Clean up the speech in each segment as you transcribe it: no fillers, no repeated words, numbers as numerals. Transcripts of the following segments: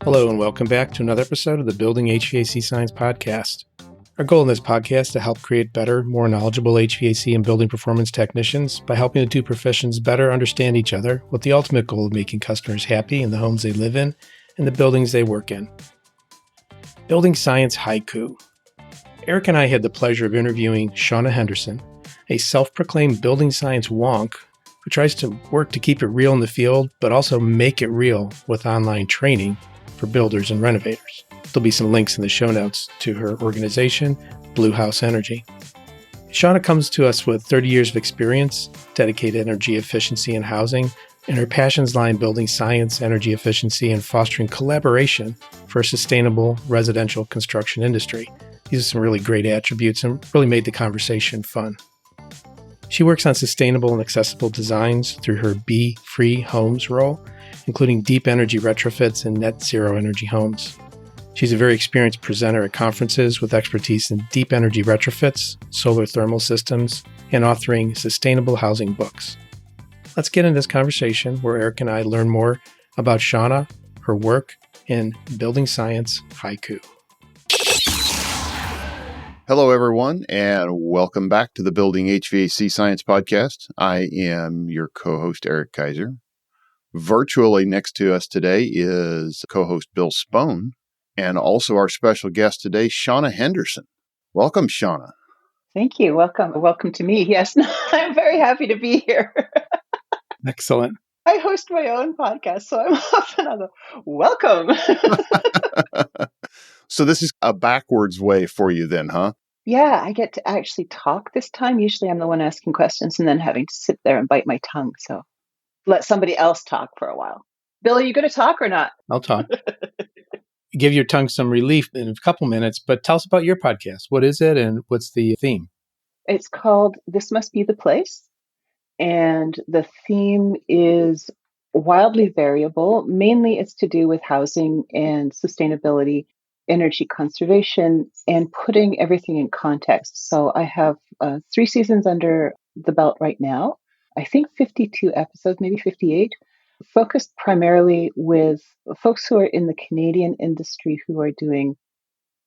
Hello and welcome back to another episode of the Building HVAC Science Podcast. Our goal in this podcast is to help create better, more knowledgeable HVAC and building performance technicians by helping the two professions better understand each other with the ultimate goal of making customers happy in the homes they live in and the buildings they work in. Building Science Haiku. Eric and I had the pleasure of interviewing Shawna Henderson, a self-proclaimed building science wonk who tries to work to keep it real in the field, but also make it real with online training for builders and renovators. There'll be some links in the show notes to her organization, Blue House Energy. Shawna comes to us with 30 years of experience, dedicated energy efficiency in housing, and her passions lie in building science, energy efficiency, and fostering collaboration for a sustainable residential construction industry. These are some really great attributes and really made the conversation fun. She works on sustainable and accessible designs through her Be Free Homes role, including deep energy retrofits and net zero energy homes. She's a very experienced presenter at conferences with expertise in deep energy retrofits, solar thermal systems, and authoring sustainable housing books. Let's get into this conversation where Eric and I learn more about Shawna, her work, and building science haiku. Hello, everyone, and welcome back to the Building HVAC Science Podcast. I am your co-host, Eric Kaiser. Virtually next to us today is co-host Bill Spohn, and also our special guest today, Shawna Henderson. Welcome, Shawna. Thank you. Welcome to me. Yes, I'm very happy to be here. Excellent. I host my own podcast, so I'm often on the welcome. So this is a backwards way for you then, huh? Yeah, I get to actually talk this time. Usually I'm the one asking questions and then having to sit there and bite my tongue. So let somebody else talk for a while. Bill, are you going to talk or not? I'll talk. Give your tongue some relief in a couple minutes, but tell us about your podcast. What is it and what's the theme? It's called This Must Be the Place. And the theme is wildly variable. Mainly it's to do with housing and sustainability, energy conservation, and putting everything in context. So I have 3 seasons under the belt right now. I think 52 episodes, maybe 58, focused primarily with folks who are in the Canadian industry who are doing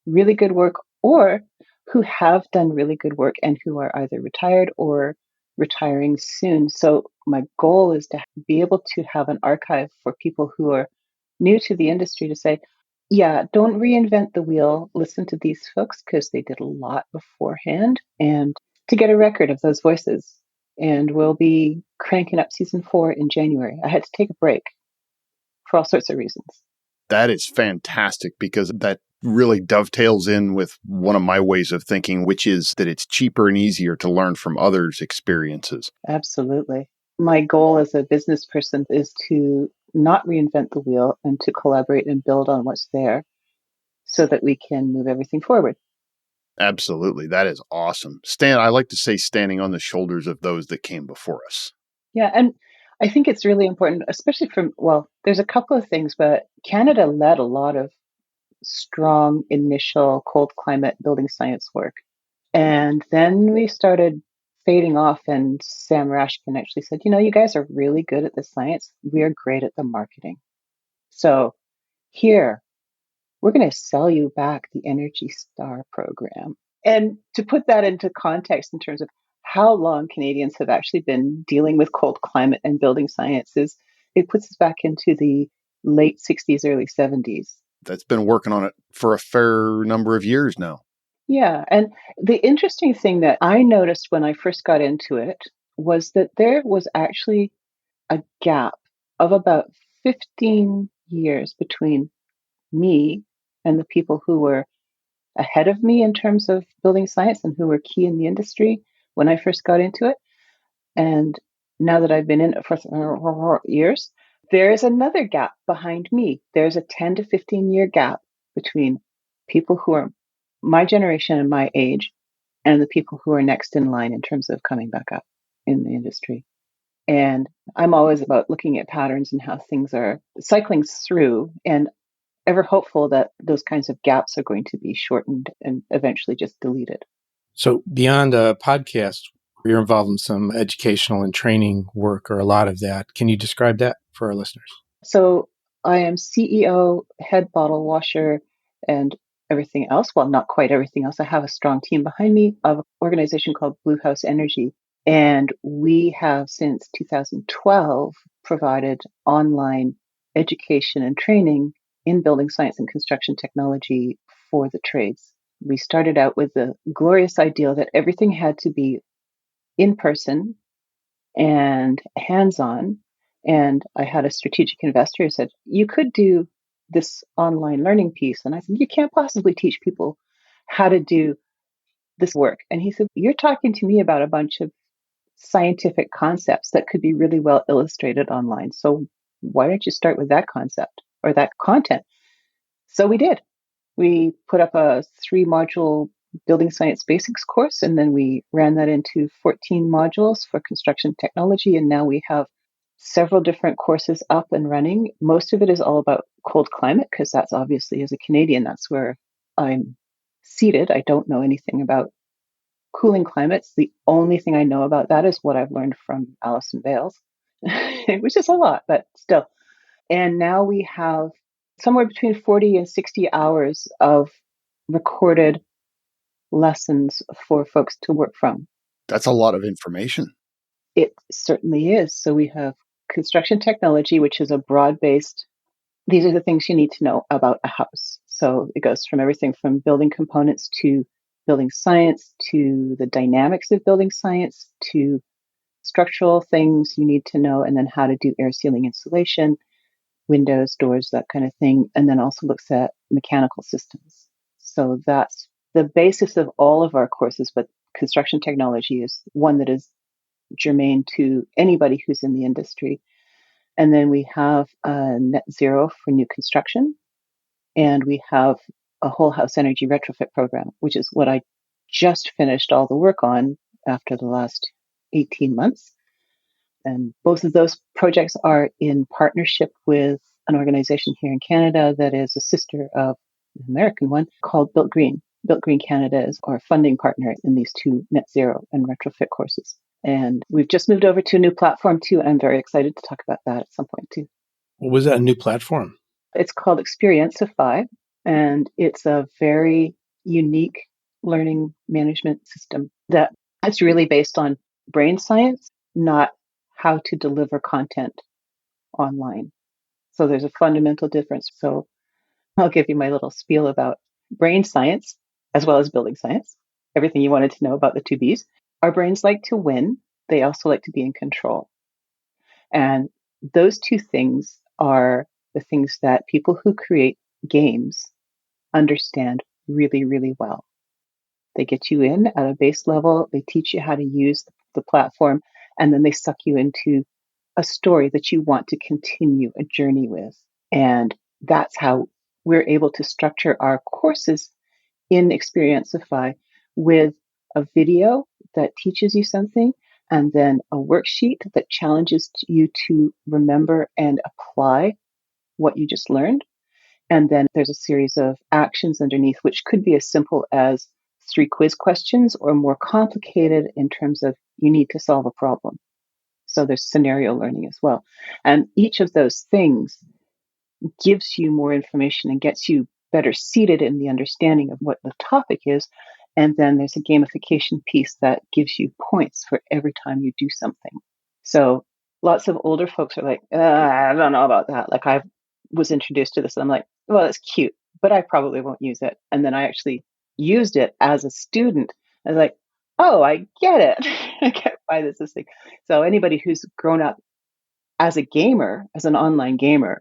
really good work or who have done really good work and who are either retired or retiring soon. So my goal is to be able to have an archive for people who are new to the industry to say, yeah, don't reinvent the wheel. Listen to these folks because they did a lot beforehand, and to get a record of those voices. And we'll be cranking up season 4 in January. I had to take a break for all sorts of reasons. That is fantastic because that really dovetails in with one of my ways of thinking, which is that it's cheaper and easier to learn from others' experiences. Absolutely. My goal as a business person is to not reinvent the wheel and to collaborate and build on what's there so that we can move everything forward. Absolutely. That is awesome. I like to say standing on the shoulders of those that came before us. Yeah. And I think it's really important, especially there's a couple of things, but Canada led a lot of strong initial cold climate building science work. And then we started fading off, and Sam Rashkin actually said, you guys are really good at the science. We're great at the marketing. So here, we're going to sell you back the Energy Star program. And to put that into context in terms of how long Canadians have actually been dealing with cold climate and building sciences, it puts us back into the late 60s, early 70s. That's been working on it for a fair number of years now. Yeah. And the interesting thing that I noticed when I first got into it was that there was actually a gap of about 15 years between me and the people who were ahead of me in terms of building science and who were key in the industry when I first got into it. And now that I've been in it for years, there is another gap behind me. There's a 10 to 15 year gap between people who are my generation and my age and the people who are next in line in terms of coming back up in the industry. And I'm always about looking at patterns and how things are cycling through, and ever hopeful that those kinds of gaps are going to be shortened and eventually just deleted. So beyond a podcast, you're involved in some educational and training work, or a lot of that. Can you describe that for our listeners? So I am CEO, head bottle washer, and everything else. Well, not quite everything else. I have a strong team behind me of an organization called Blue House Energy. And we have since 2012 provided online education and training in building science and construction technology for the trades. We started out with the glorious ideal that everything had to be in person and hands-on. And I had a strategic investor who said, you could do this online learning piece. And I said, you can't possibly teach people how to do this work. And he said, you're talking to me about a bunch of scientific concepts that could be really well illustrated online. So why don't you start with that concept or that content? So we did. We put up a 3-module building science basics course, and then we ran that into 14 modules for construction technology. And now we have several different courses up and running. Most of it is all about cold climate, because that's obviously, as a Canadian, that's where I'm seated. I don't know anything about cooling climates. The only thing I know about that is what I've learned from Alison Bales, which is a lot, but still. And now we have somewhere between 40 and 60 hours of recorded lessons for folks to work from. That's a lot of information. It certainly is. So we have construction technology, which is a broad-based, these are the things you need to know about a house. So it goes from everything from building components to building science, to the dynamics of building science, to structural things you need to know, and then how to do air sealing insulation, windows, doors, that kind of thing, and then also looks at mechanical systems. So that's the basis of all of our courses, but construction technology is one that is germane to anybody who's in the industry. And then we have net zero for new construction, and we have a whole house energy retrofit program, which is what I just finished all the work on after the last 18 months. And both of those projects are in partnership with an organization here in Canada that is a sister of the American one called Built Green. Built Green Canada is our funding partner in these 2 net zero and retrofit courses. And we've just moved over to a new platform too, and I'm very excited to talk about that at some point too. What was that new platform? It's called Experienceify, and it's a very unique learning management system that is really based on brain science, not how to deliver content online. So there's a fundamental difference. So I'll give you my little spiel about brain science as well as building science, everything you wanted to know about the 2 Bs. Our brains like to win. They also like to be in control. And those 2 things are the things that people who create games understand really, really well. They get you in at a base level. They teach you how to use the platform, and then they suck you into a story that you want to continue a journey with. And that's how we're able to structure our courses in Experienceify, with a video that teaches you something, and then a worksheet that challenges you to remember and apply what you just learned. And then there's a series of actions underneath, which could be as simple as 3 quiz questions, or more complicated in terms of you need to solve a problem. So there's scenario learning as well. And each of those things gives you more information and gets you better seated in the understanding of what the topic is. And then there's a gamification piece that gives you points for every time you do something. So lots of older folks are like, I don't know about that. Like, I was introduced to this and I'm like, well, it's cute, but I probably won't use it. And then I actually used it as a student. I was like, oh, I get it. I get why this is thing. So anybody who's grown up as a gamer, as an online gamer,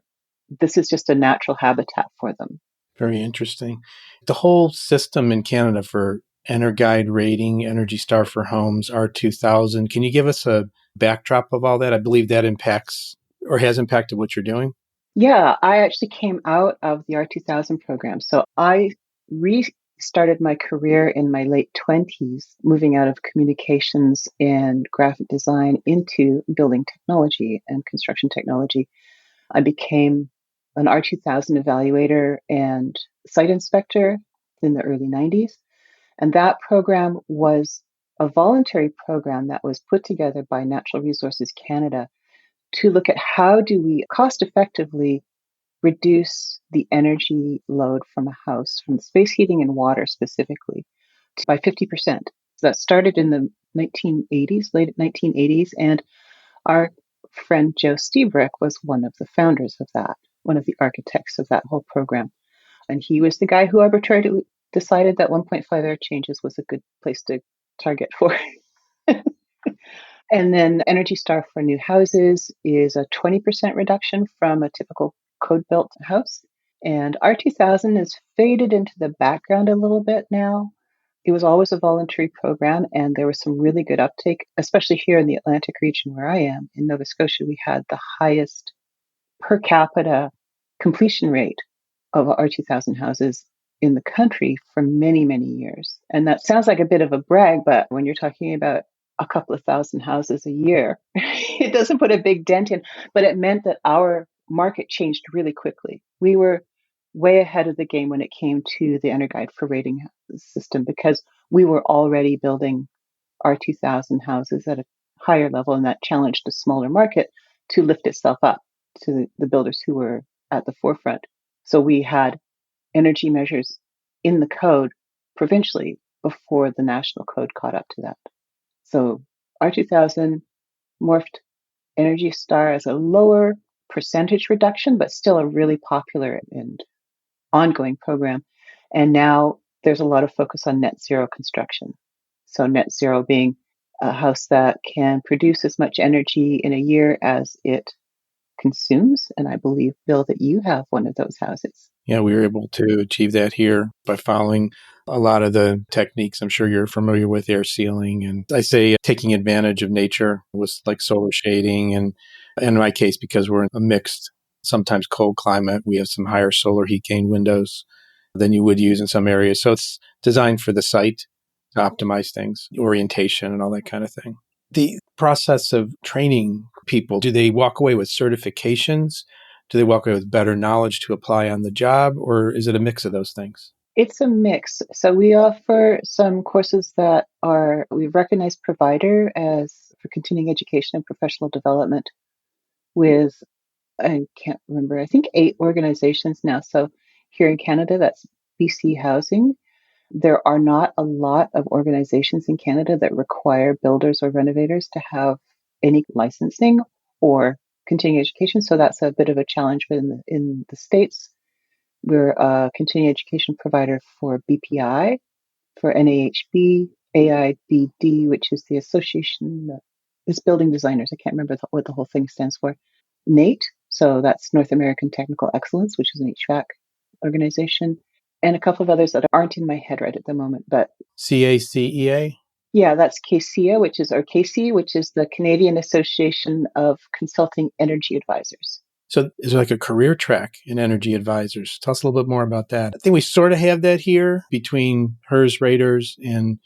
this is just a natural habitat for them. Very interesting. The whole system in Canada for EnerGuide rating, Energy Star for homes, R2000. Can you give us a backdrop of all that? I believe that impacts or has impacted what you're doing. Yeah, I actually came out of the R2000 program. So I restarted my career in my late 20s, moving out of communications and graphic design into building technology and construction technology. I became an R2000 evaluator and site inspector in the early 90s. And that program was a voluntary program that was put together by Natural Resources Canada to look at how do we cost effectively reduce the energy load from a house, from space heating and water specifically, by 50%. So that started in the 1980s, late 1980s. And our friend Joe Stebrick was one of the founders of that, one of the architects of that whole program. And he was the guy who arbitrarily decided that 1.5 air changes was a good place to target for. And then Energy Star for new houses is a 20% reduction from a typical code built house. And R2000 has faded into the background a little bit now. It was always a voluntary program, and there was some really good uptake, especially here in the Atlantic region where I am. In Nova Scotia, we had the highest per capita completion rate of R2000 houses in the country for many, many years. And that sounds like a bit of a brag, but when you're talking about a couple of thousand houses a year, it doesn't put a big dent in, but it meant that our market changed really quickly. We were way ahead of the game when it came to the EnerGuide for rating system because we were already building R2000 houses at a higher level, and that challenged the smaller market to lift itself up to the builders who were at the forefront. So we had energy measures in the code provincially before the national code caught up to that. So R2000 morphed Energy Star as a lower percentage reduction, but still a really popular and ongoing program. And now there's a lot of focus on net zero construction. So net zero being a house that can produce as much energy in a year as it consumes. And I believe, Bill, that you have one of those houses. Yeah, we were able to achieve that here by following a lot of the techniques I'm sure you're familiar with, air sealing. And I say taking advantage of nature with like solar shading. And in my case, because we're in a mixed, sometimes cold climate, we have some higher solar heat gain windows than you would use in some areas. So it's designed for the site to optimize things, orientation and all that kind of thing. The process of training people, do they walk away with certifications? Do they walk away with better knowledge to apply on the job, or is it a mix of those things? It's a mix. So we offer some courses that are, we recognize provider as for continuing education and professional development with, I can't remember, I think 8 organizations now. So here in Canada, that's BC Housing. There are not a lot of organizations in Canada that require builders or renovators to have any licensing or continuing education. So that's a bit of a challenge in the States. We're a continuing education provider for BPI, for NAHB, AIBD, which is the Association of it's Building Designers. I can't remember what the whole thing stands for. NATE, so that's North American Technical Excellence, which is an HVAC organization, and a couple of others that aren't in my head right at the moment. But CACEA? yeah, that's CACEA, which is the Canadian Association of Consulting Energy Advisors. So is there like a career track in energy advisors? Tell us a little bit more about that. I think we sort of have that here between HERS raters and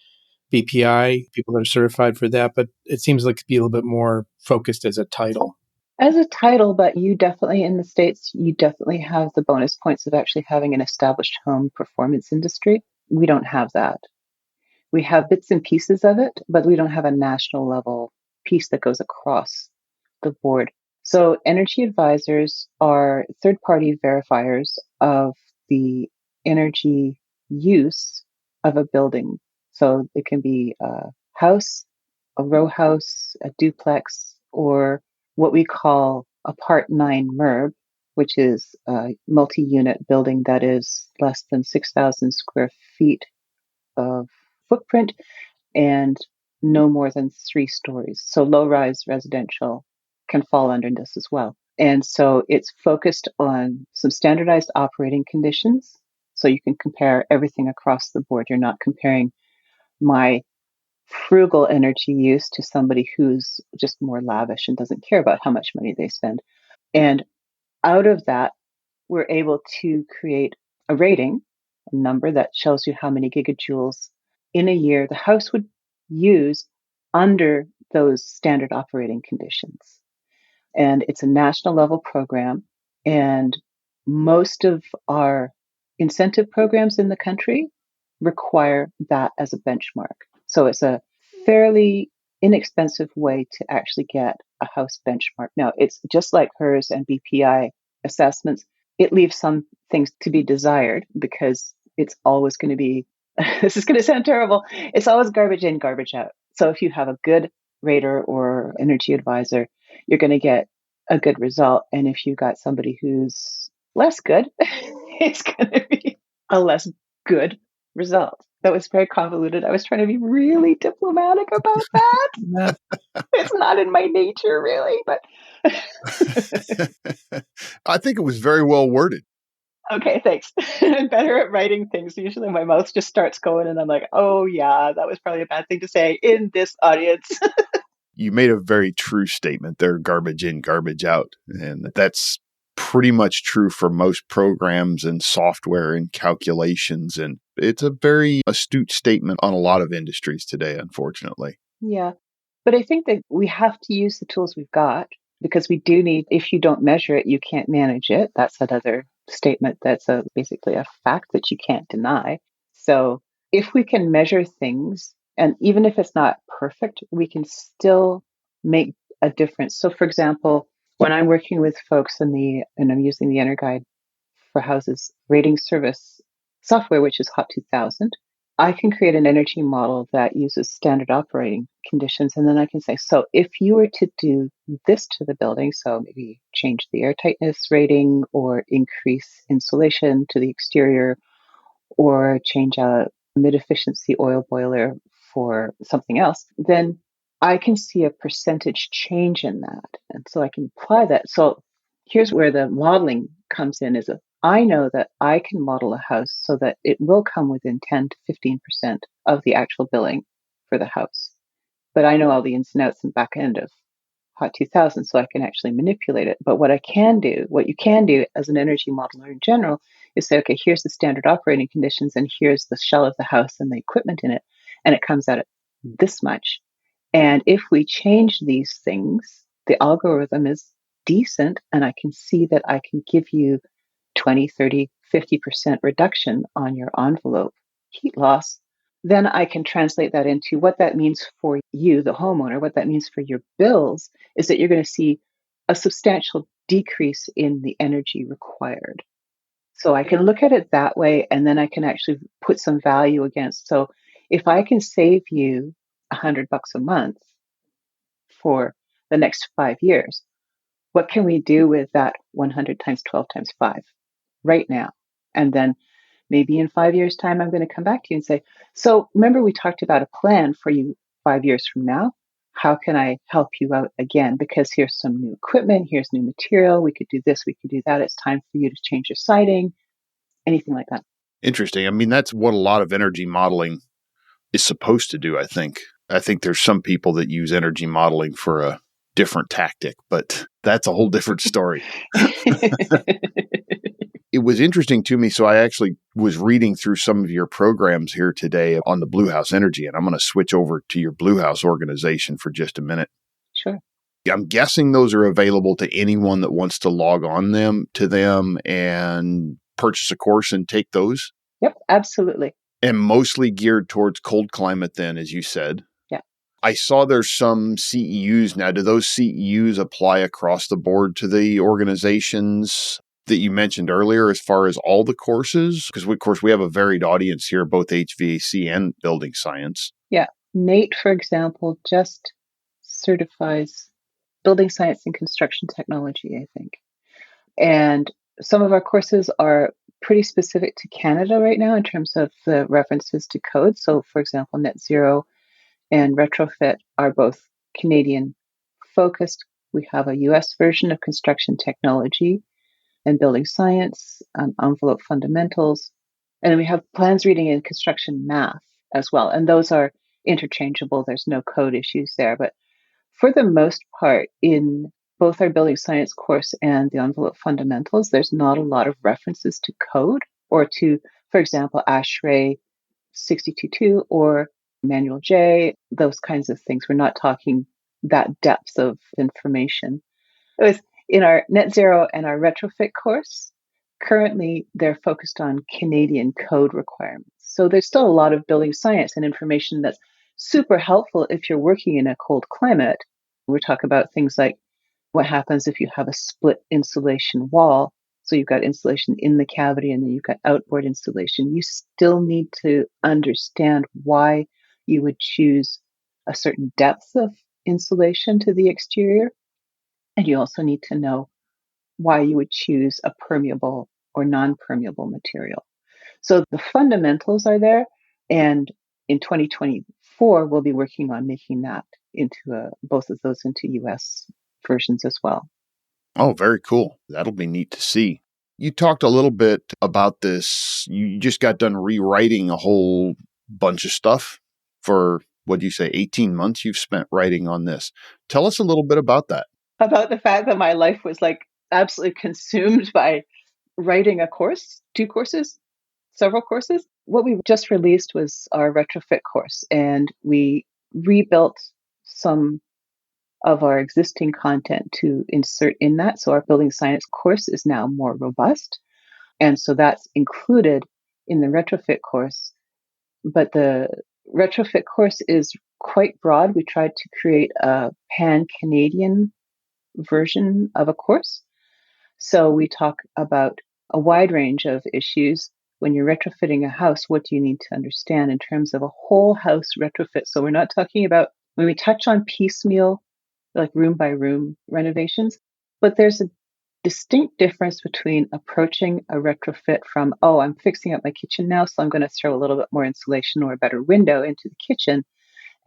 BPI, people that are certified for that, but it seems like to be a little bit more focused as a title. As a title, but you definitely, in the States, you definitely have the bonus points of actually having an established home performance industry. We don't have that. We have bits and pieces of it, but we don't have a national level piece that goes across the board. So energy advisors are third-party verifiers of the energy use of a building. So it can be a house, a row house, a duplex, or what we call a Part 9 MERB, which is a multi-unit building that is less than 6,000 square feet of footprint and no more than 3 stories. So low-rise residential can fall under this as well. And so it's focused on some standardized operating conditions. So you can compare everything across the board. You're not comparing my frugal energy use to somebody who's just more lavish and doesn't care about how much money they spend. And out of that, we're able to create a rating, a number that shows you how many gigajoules in a year the house would use under those standard operating conditions. And it's a national level program. And most of our incentive programs in the country require that as a benchmark. So it's a fairly inexpensive way to actually get a house benchmark. Now, it's just like HERS and BPI assessments. it leaves some things to be desired because it's always going to be, this is going to sound terrible, it's always garbage in, garbage out. So if you have a good rater or energy advisor, you're going to get a good result. And if you've got somebody who's less good, it's going to be a less good result. That was very convoluted. I was trying to be really diplomatic about that. Yeah. It's not in my nature, really, but I think it was very well worded. okay, thanks. I'm better at writing things. Usually my mouth just starts going and I'm like, oh yeah, that was probably a bad thing to say in this audience. You made a very true statement there, garbage in, garbage out. And that's pretty much true for most programs and software and calculations. And it's a very astute statement on a lot of industries today, unfortunately. Yeah. But I think that we have to use the tools we've got because we do need, if you don't measure it, you can't manage it. That's another statement that's basically a fact that you can't deny. So if we can measure things, and even if it's not perfect, we can still make a difference. So for example, when I'm working with folks and I'm using the EnerGuide for houses rating service software, which is Hot 2000, I can create an energy model that uses standard operating conditions. And then I can say, so if you were to do this to the building, so maybe change the air tightness rating or increase insulation to the exterior or change a mid efficiency oil boiler for something else, then I can see a percentage change in that. And so I can apply that. So here's where the modeling comes in is I know that I can model a house so that it will come within 10 to 15% of the actual billing for the house. But I know all the ins and outs and back end of Hot 2000, so I can actually manipulate it. But what you can do as an energy modeler in general is say, okay, here's the standard operating conditions and here's the shell of the house and the equipment in it. And it comes out at this much. And if we change these things, the algorithm is decent and I can see that I can give you 20, 30, 50% reduction on your envelope heat loss. Then I can translate that into what that means for you, the homeowner, what that means for your bills is that you're going to see a substantial decrease in the energy required. So I can look at it that way, and then I can actually put some value against. So if I can save you $100 a month for the next 5 years, what can we do with that 100 times 12 times 5 right now? And then maybe in 5 years' time, I'm going to come back to you and say, so remember we talked about a plan for you 5 years from now? How can I help you out again? Because here's some new equipment, here's new material. We could do this, we could do that. It's time for you to change your siding, anything like that. Interesting. I mean, that's what a lot of energy modeling is supposed to do, I think. I think there's some people that use energy modeling for a different tactic, but that's a whole different story. It was interesting to me. So I actually was reading through some of your programs here today on the Blue House Energy, and I'm going to switch over to your Blue House organization for just a minute. Sure. I'm guessing those are available to anyone that wants to log on to them and purchase a course and take those. Yep, absolutely. And mostly geared towards cold climate then, as you said. Yeah. I saw there's some CEUs now. Do those CEUs apply across the board to the organizations that you mentioned earlier as far as all the courses? Because, of course, we have a varied audience here, both HVAC and building science. Yeah. NATE, for example, just certifies building science and construction technology, I think. And some of our courses are pretty specific to Canada right now in terms of the references to code. So, for example, Net Zero and Retrofit are both Canadian focused. We have a US version of construction technology and building science, envelope fundamentals. And then we have plans reading and construction math as well. And those are interchangeable. There's no code issues there. But for the most part, in both our building science course and the envelope fundamentals, there's not a lot of references to code or to, for example, ASHRAE 622 or Manual J, those kinds of things. We're not talking that depth of information. It was in our Net Zero and our Retrofit course. Currently, they're focused on Canadian code requirements. So there's still a lot of building science and information that's super helpful if you're working in a cold climate. We're talking about things like what happens if you have a split insulation wall. So you've got insulation in the cavity and then you've got outboard insulation. You still need to understand why you would choose a certain depth of insulation to the exterior. And you also need to know why you would choose a permeable or non-permeable material. So the fundamentals are there. And in 2024, we'll be working on making that into both of those into US versions as well. Oh, very cool. That'll be neat to see. You talked a little bit about this. You just got done rewriting a whole bunch of stuff for, what do you say, 18 months you've spent writing on this. Tell us a little bit about that. About the fact that my life was like absolutely consumed by writing a course, 2 courses, several courses. What we just released was our retrofit course, and we rebuilt some of our existing content to insert in that. So our building science course is now more robust. And so that's included in the retrofit course. But the retrofit course is quite broad. We tried to create a pan-Canadian version of a course. So we talk about a wide range of issues. When you're retrofitting a house, what do you need to understand in terms of a whole house retrofit? So we're not talking about, when we touch on piecemeal, like room by room renovations, but there's a distinct difference between approaching a retrofit from, oh, I'm fixing up my kitchen now, so I'm going to throw a little bit more insulation or a better window into the kitchen.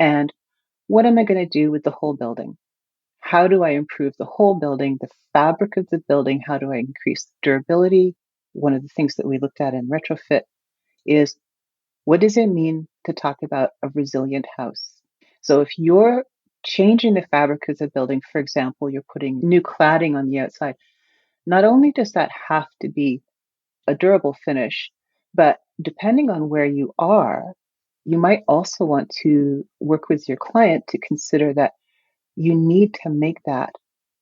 And what am I going to do with the whole building? How do I improve the whole building, the fabric of the building? How do I increase durability? One of the things that we looked at in retrofit is, what does it mean to talk about a resilient house? So if you're changing the fabric of the building, for example, you're putting new cladding on the outside, not only does that have to be a durable finish, but depending on where you are, you might also want to work with your client to consider that you need to make that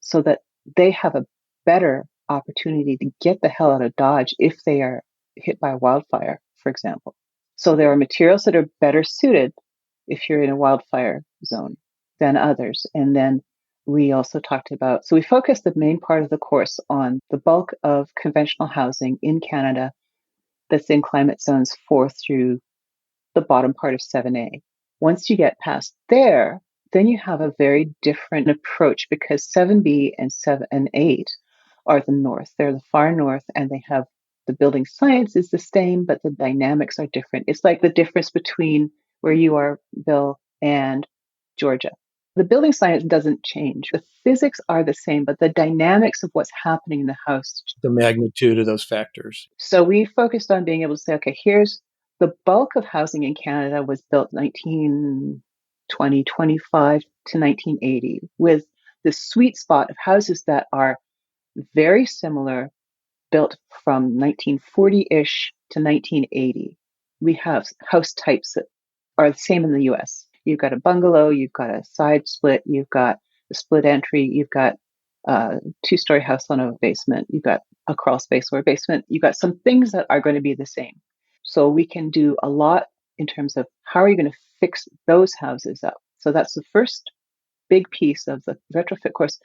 so that they have a better opportunity to get the hell out of Dodge if they are hit by a wildfire, for example. So there are materials that are better suited if you're in a wildfire zone than others. And then we also talked about, so we focused the main part of the course on the bulk of conventional housing in Canada that's in climate zones 4 through the bottom part of 7A. Once you get past there, then you have a very different approach because 7B and 7 and 8 are the north. They're the far north, and they have the building science is the same, but the dynamics are different. It's like the difference between where you are, Bill, and Georgia. The building science doesn't change. The physics are the same, but the dynamics of what's happening in the house. The magnitude of those factors. So we focused on being able to say, okay, here's the bulk of housing in Canada was built 1925 to 1980, with the sweet spot of houses that are very similar, built from 1940-ish to 1980. We have house types that are the same in the US. You've got a bungalow, you've got a side split, you've got a split entry, you've got a 2-story house on a basement, you've got a crawl space or a basement, you've got some things that are going to be the same. So we can do a lot in terms of how are you going to fix those houses up. So that's the first big piece of the retrofit course.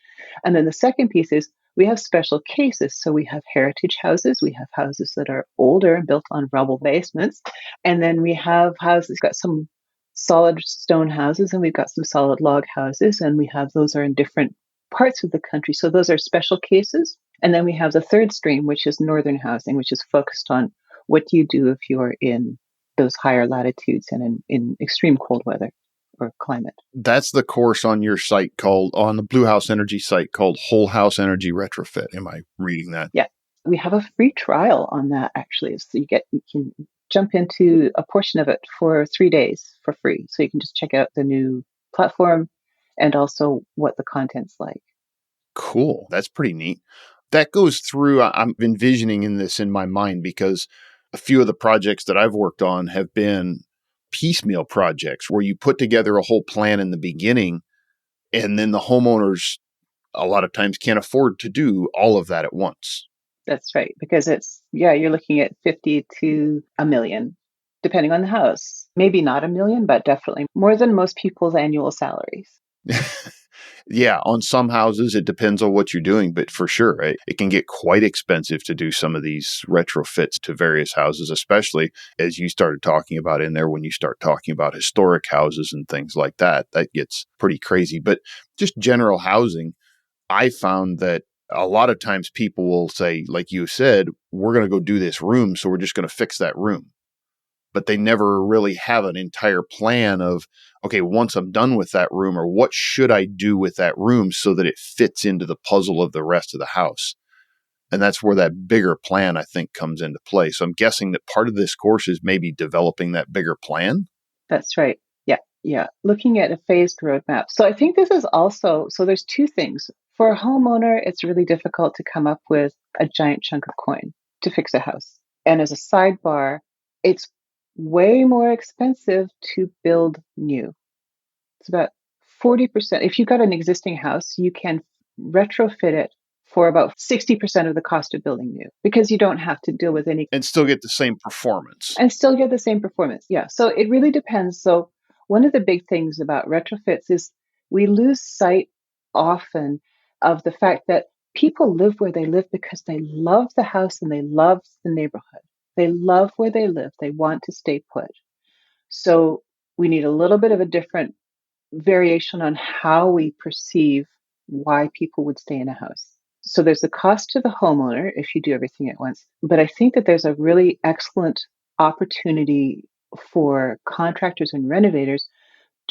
And then the second piece is we have special cases. So we have heritage houses. We have houses that are older and built on rubble basements. And then we have houses, got some solid stone houses and we've got some solid log houses. And we have, those are in different parts of the country. So those are special cases. And then we have the third stream, which is northern housing, which is focused on what do you do if you're in those higher latitudes and in extreme cold weather or climate. That's the course on your site called, on the Blue House Energy site, called Whole House Energy Retrofit. Am I reading that? Yeah. We have a free trial on that actually. So you can jump into a portion of it for 3 days for free. So you can just check out the new platform and also what the content's like. Cool. That's pretty neat. That goes through, I'm envisioning in this in my mind because a few of the projects that I've worked on have been piecemeal projects where you put together a whole plan in the beginning and then the homeowners a lot of times can't afford to do all of that at once. That's right. Because you're looking at 50 to a million, depending on the house. Maybe not a million, but definitely more than most people's annual salaries. Yeah, on some houses, it depends on what you're doing, but for sure, it can get quite expensive to do some of these retrofits to various houses, especially as you started talking about in there when you start talking about historic houses and things like that. That gets pretty crazy. But just general housing, I found that a lot of times people will say, like you said, we're going to go do this room, so we're just going to fix that room. But they never really have an entire plan of, okay, once I'm done with that room, or what should I do with that room so that it fits into the puzzle of the rest of the house? And that's where that bigger plan, I think, comes into play. So I'm guessing that part of this course is maybe developing that bigger plan. That's right. Yeah. Yeah. Looking at a phased roadmap. So I think this is also, so there's two things. For a homeowner, it's really difficult to come up with a giant chunk of coin to fix a house. And as a sidebar, it's way more expensive to build new. It's about 40%. If you've got an existing house, you can retrofit it for about 60% of the cost of building new because you don't have to deal with any And still get the same performance. and still get the same performance. Yeah. So it really depends. So one of the big things about retrofits is we lose sight often of the fact that people live where they live because they love the house and they love the neighborhood. They love where they live. They want to stay put. So we need a little bit of a different variation on how we perceive why people would stay in a house. So there's the cost to the homeowner if you do everything at once. But I think that there's a really excellent opportunity for contractors and renovators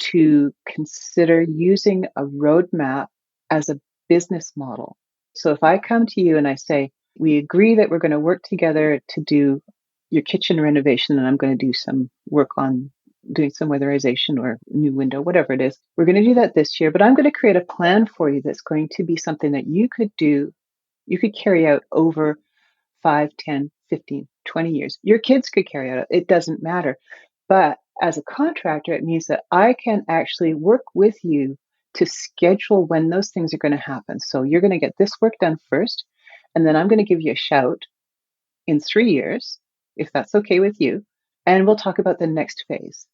to consider using a roadmap as a business model. So if I come to you and I say, we agree that we're going to work together to do your kitchen renovation, and I'm going to do some work on doing some weatherization or new window, whatever it is. We're going to do that this year, but I'm going to create a plan for you that's going to be something that you could do, you could carry out over 5, 10, 15, 20 years. Your kids could carry out, it doesn't matter. But as a contractor, it means that I can actually work with you to schedule when those things are going to happen. So you're going to get this work done first, and then I'm going to give you a shout in 3 years, if that's okay with you, and we'll talk about the next phase.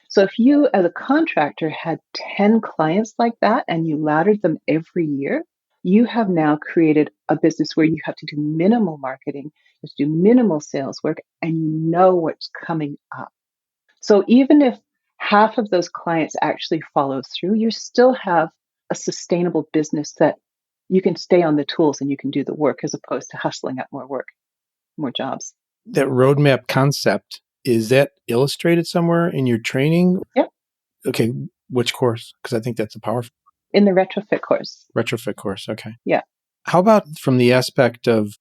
So if you, as a contractor, had 10 clients like that and you laddered them every year, you have now created a business where you have to do minimal marketing, you have to do minimal sales work, and you know what's coming up. So even if half of those clients actually follow through, you still have a sustainable business that you can stay on the tools and you can do the work as opposed to hustling up more work, more jobs. That roadmap concept, is that illustrated somewhere in your training? Yep. Okay. Which course? Because I think that's a powerful In the retrofit course. retrofit course. Okay. Yeah. How about from the aspect of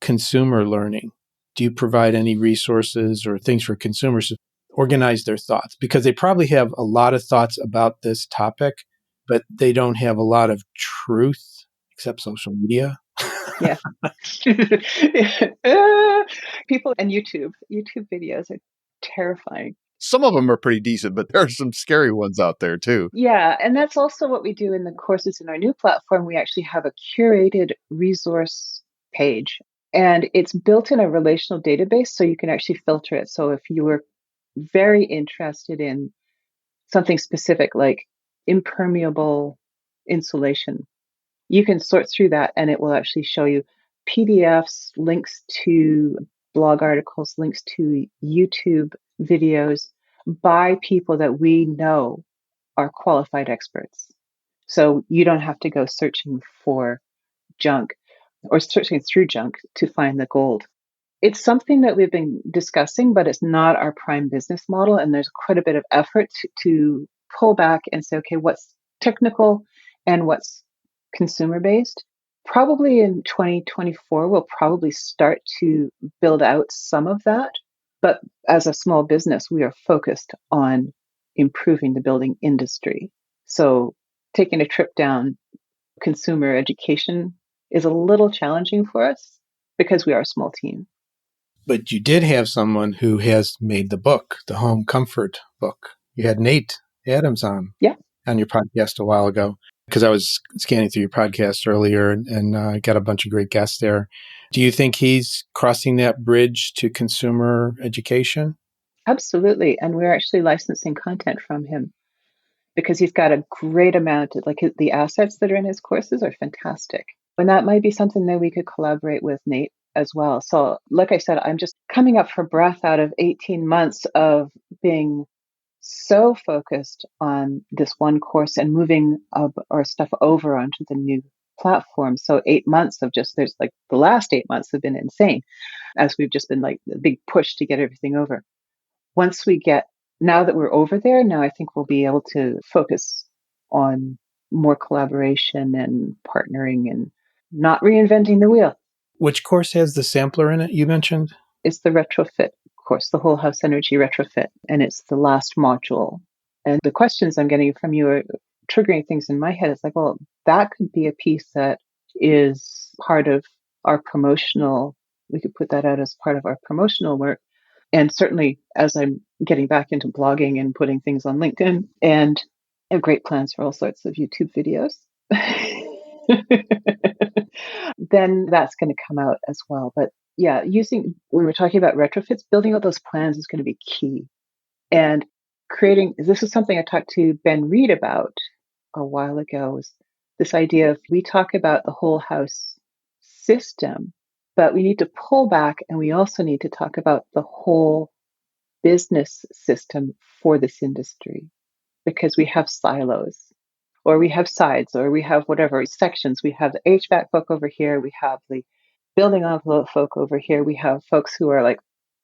consumer learning? Do you provide any resources or things for consumers to organize their thoughts? Because they probably have a lot of thoughts about this topic, but they don't have a lot of truth except social media. Yeah. People and YouTube videos are terrifying. Some of them are pretty decent, but there are some scary ones out there too. Yeah. And that's also what we do in the courses in our new platform. We actually have a curated resource page, and it's built in a relational database. So you can actually filter it. So if you were very interested in something specific like impermeable insulation, you can sort through that and it will actually show you PDFs, links to blog articles, links to YouTube videos by people that we know are qualified experts. So you don't have to go searching for junk or searching through junk to find the gold. It's something that we've been discussing, but it's not our prime business model. And there's quite a bit of effort to pull back and say, okay, what's technical and what's consumer based? Probably in 2024, we'll probably start to build out some of that. But as a small business, we are focused on improving the building industry. So taking a trip down consumer education is a little challenging for us because we are a small team. But you did have someone who has made the book, the home comfort book. You had Nate Adams on your podcast a while ago, because I was scanning through your podcast earlier and I got a bunch of great guests there. Do you think he's crossing that bridge to consumer education? Absolutely. And we're actually licensing content from him. because he's got a great amount of, like, the assets that are in his courses are fantastic. And that might be something that we could collaborate with Nate as well. So, like I said, I'm just coming up for breath out of 18 months of being so focused on this one course and moving our stuff over onto the new platform. So 8 months of just, there's like the last 8 months have been insane as we've just been like the big push to get everything over. Once we get, now that we're over there, now I think we'll be able to focus on more collaboration and partnering and not reinventing the wheel. Which course has the sampler in it you mentioned? It's the retrofit course, the whole house energy retrofit, and it's the last module. And the questions I'm getting from you are triggering things in my head. It's like, well, that could be a piece that is part of our promotional, we could put that out as part of our promotional work. And certainly as I'm getting back into blogging and putting things on LinkedIn, and I have great plans for all sorts of YouTube videos, then that's going to come out as well. But yeah, when we're talking about retrofits, building out those plans is going to be key. And this is something I talked to Ben Reed about a while ago, was this idea of, we talk about the whole house system, but we need to pull back and we also need to talk about the whole business system for this industry, because we have silos, or we have sides, or we have whatever sections. We have the HVAC folk over here. We have the building envelope folk over here. We have folks who are like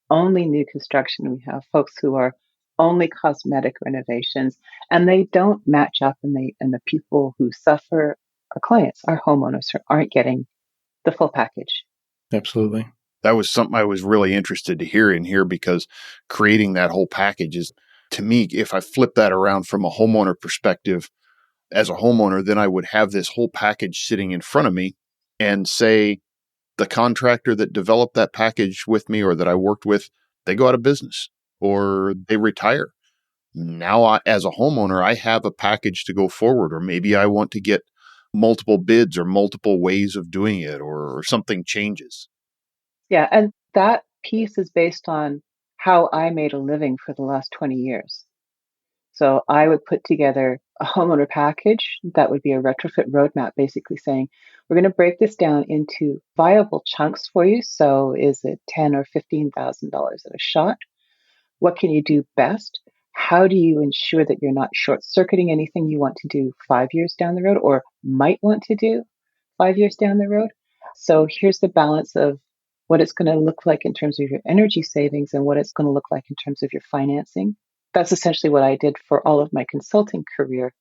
only new construction. We have folks who are only cosmetic renovations, and they don't match up. And the people who suffer, our clients, our homeowners, aren't getting the full package. Absolutely. That was something I was really interested to hear in here, because creating that whole package is, to me, if I flip that around from a homeowner perspective, as a homeowner, then I would have this whole package sitting in front of me, and say the contractor that developed that package with me or that I worked with, they go out of business or they retire. Now, as a homeowner, I have a package to go forward, or maybe I want to get multiple bids or multiple ways of doing it, or something changes. Yeah. And that piece is based on how I made a living for the last 20 years. So I would put together a homeowner package that would be a retrofit roadmap, basically saying, we're going to break this down into viable chunks for you. So is it $10,000 or $15,000 at a shot? What can you do best? How do you ensure that you're not short circuiting anything you want to do 5 years down the road, or might want to do 5 years down the road? So here's the balance of what it's going to look like in terms of your energy savings and what it's going to look like in terms of your financing. That's essentially what I did for all of my consulting career.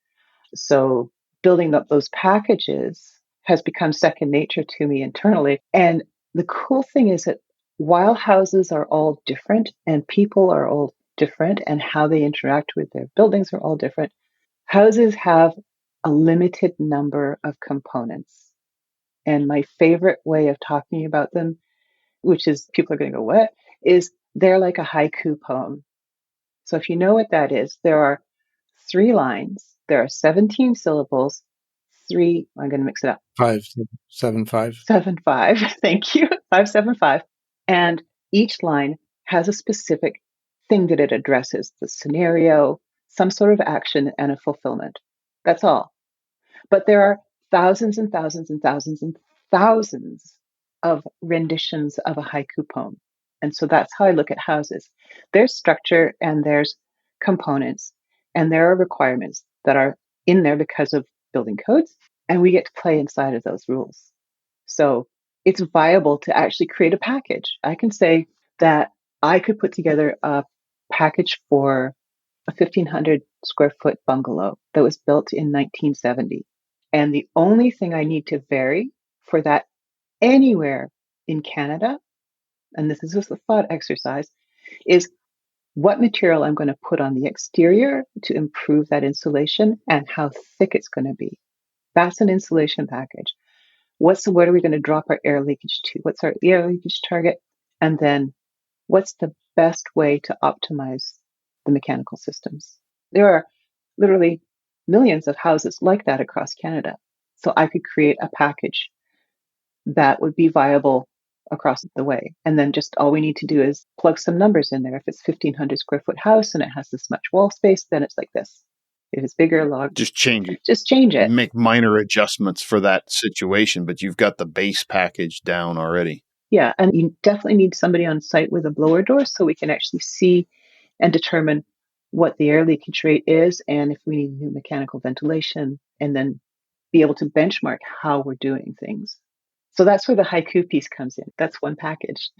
So building up those packages has become second nature to me internally. And the cool thing is that while houses are all different and people are all different and how they interact with their buildings are all different, houses have a limited number of components. And my favorite way of talking about them, which is, people are going to go, what? Is they're like a haiku poem. So if you know what that is, there are 3 lines, there are 17 syllables, I'm going to mix it up. 575. 7-5. Thank you. 575. And each line has a specific thing that it addresses, the scenario, some sort of action, and a fulfillment. That's all. But there are thousands and thousands and thousands and thousands of renditions of a haiku poem. And so that's how I look at houses. There's structure and there's components, and there are requirements that are in there because of building codes, and we get to play inside of those rules. So it's viable to actually create a package. I can say that I could put together a package for a 1,500 square foot bungalow that was built in 1970. And the only thing I need to vary for that anywhere in Canada, and this is just a thought exercise, is what material I'm going to put on the exterior to improve that insulation and how thick it's going to be. That's an insulation package. Where are we going to drop our air leakage to? What's our air leakage target? And then what's the best way to optimize the mechanical systems? There are literally millions of houses like that across Canada. So I could create a package that would be viable across the way. And then just all we need to do is plug some numbers in there. If it's 1,500 square foot house and it has this much wall space, then it's like this. If it's bigger log, Just change it. just change it. Make minor adjustments for that situation, but you've got the base package down already. Yeah, and you definitely need somebody on site with a blower door so we can actually see and determine what the air leakage rate is and if we need new mechanical ventilation, and then be able to benchmark how we're doing things. So that's where the haiku piece comes in. That's one package.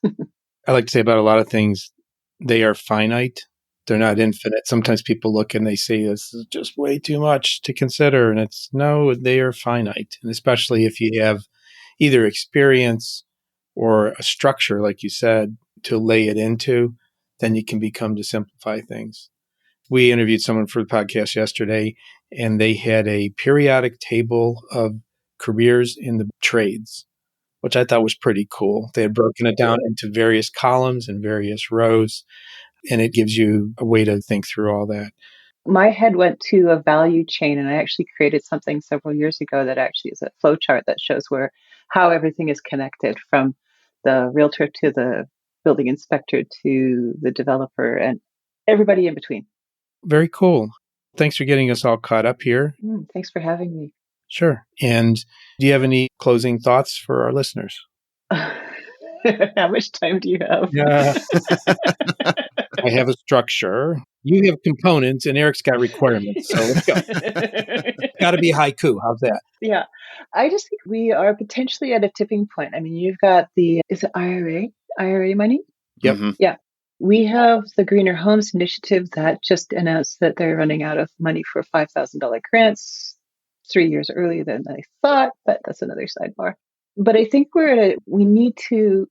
I like to say about a lot of things, they are finite. They're not infinite. Sometimes people look and they say, this is just way too much to consider. And it's no, they are finite. And especially if you have either experience or a structure, like you said, to lay it into, then you can become to simplify things. We interviewed someone for the podcast yesterday, and they had a periodic table of careers in the trades, which I thought was pretty cool. They had broken it down into various columns and various rows, and it gives you a way to think through all that. My head went to a value chain, and I actually created something several years ago that actually is a flow chart that shows how everything is connected, from the realtor to the building inspector to the developer and everybody in between. Very cool. Thanks for getting us all caught up here. Thanks for having me. Sure. And do you have any closing thoughts for our listeners? How much time do you have? Yeah. I have a structure. You have components, and Eric's got requirements. So let's go. Got to be haiku. How's that? Yeah. I just think we are potentially at a tipping point. I mean, you've got is it IRA money? Yep. Mm-hmm. Yeah. We have the Greener Homes Initiative that just announced that they're running out of money for $5,000 grants 3 years earlier than I thought, but that's another sidebar. But I think we need to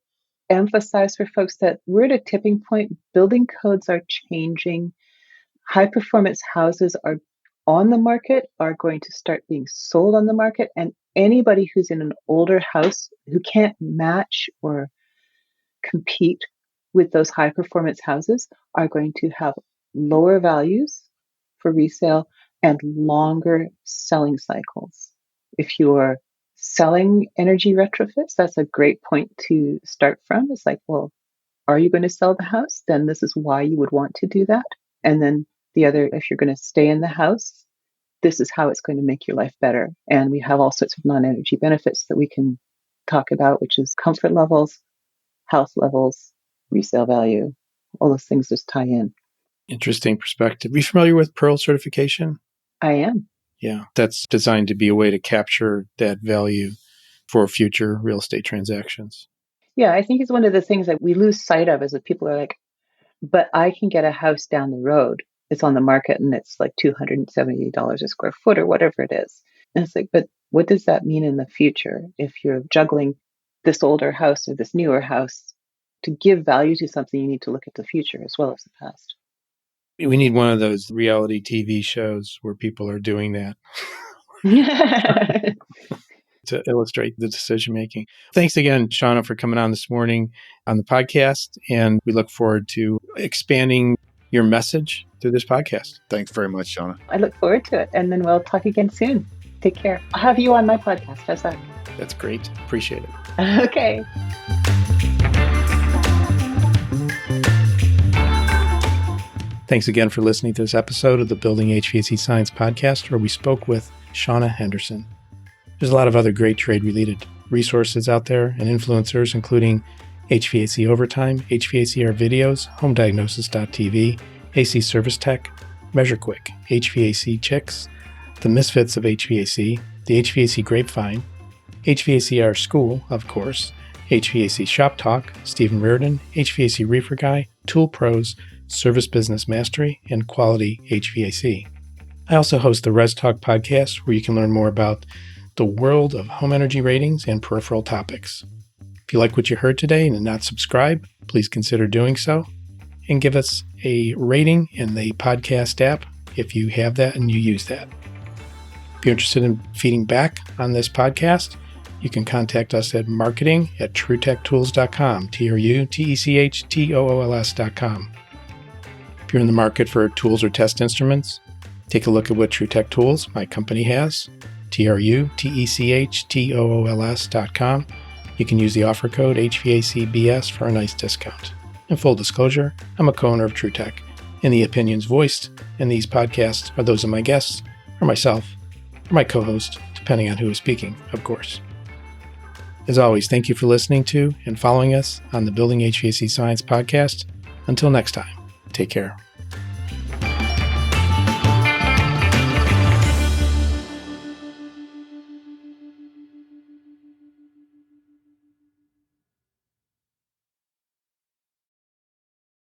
emphasize for folks that we're at a tipping point. Building codes are changing. High performance houses are on the market, are going to start being sold on the market. And anybody who's in an older house who can't match or compete with those high performance houses are going to have lower values for resale and longer selling cycles. If you're selling energy retrofits, that's a great point to start from. It's like, well, are you going to sell the house? Then this is why you would want to do that. And then the other, if you're going to stay in the house, this is how it's going to make your life better. And we have all sorts of non-energy benefits that we can talk about, which is comfort levels, house levels, resale value. All those things just tie in. Interesting perspective. Are you familiar with Pearl certification? I am. Yeah, that's designed to be a way to capture that value for future real estate transactions. Yeah, I think it's one of the things that we lose sight of is that people are like, but I can get a house down the road. It's on the market and it's like $270 a square foot or whatever it is. And it's like, but what does that mean in the future if you're juggling this older house or this newer house? To give value to something, you need to look at the future as well as the past. We need one of those reality TV shows where people are doing that to illustrate the decision making. Thanks again, Shawna, for coming on this morning on the podcast. And we look forward to expanding your message through this podcast. Thanks very much, Shawna. I look forward to it. And then we'll talk again soon. Take care. I'll have you on my podcast. How's that? That's great. Appreciate it. Okay. Thanks again for listening to this episode of the Building HVAC Science podcast, where we spoke with Shawna Henderson. There's a lot of other great trade-related resources out there and influencers, including HVAC Overtime, HVACR Videos, HomeDiagnosis.tv, AC Service Tech, MeasureQuick, HVAC Chicks, The Misfits of HVAC, the HVAC Grapevine, HVACR School, of course, HVAC Shop Talk, Stephen Reardon, HVAC Reefer Guy, Tool Pros, Service Business Mastery, and Quality HVAC. I also host the Res Talk podcast, where you can learn more about the world of home energy ratings and peripheral topics. If you like what you heard today and did not subscribe, please consider doing so and give us a rating in the podcast app if you have that and you use that. If you're interested in feeding back on this podcast, you can contact us at marketing@truetechtools.com, TrueTechTools.com. If you're in the market for tools or test instruments, take a look at what TrueTech Tools, my company, has, TrueTechTools.com. You can use the offer code HVACBS for a nice discount. And full disclosure, I'm a co-owner of TrueTech. and the opinions voiced in these podcasts are those of my guests, or myself, or my co-host, depending on who is speaking, of course. As always, thank you for listening to and following us on the Building HVAC Science podcast. Until next time, take care.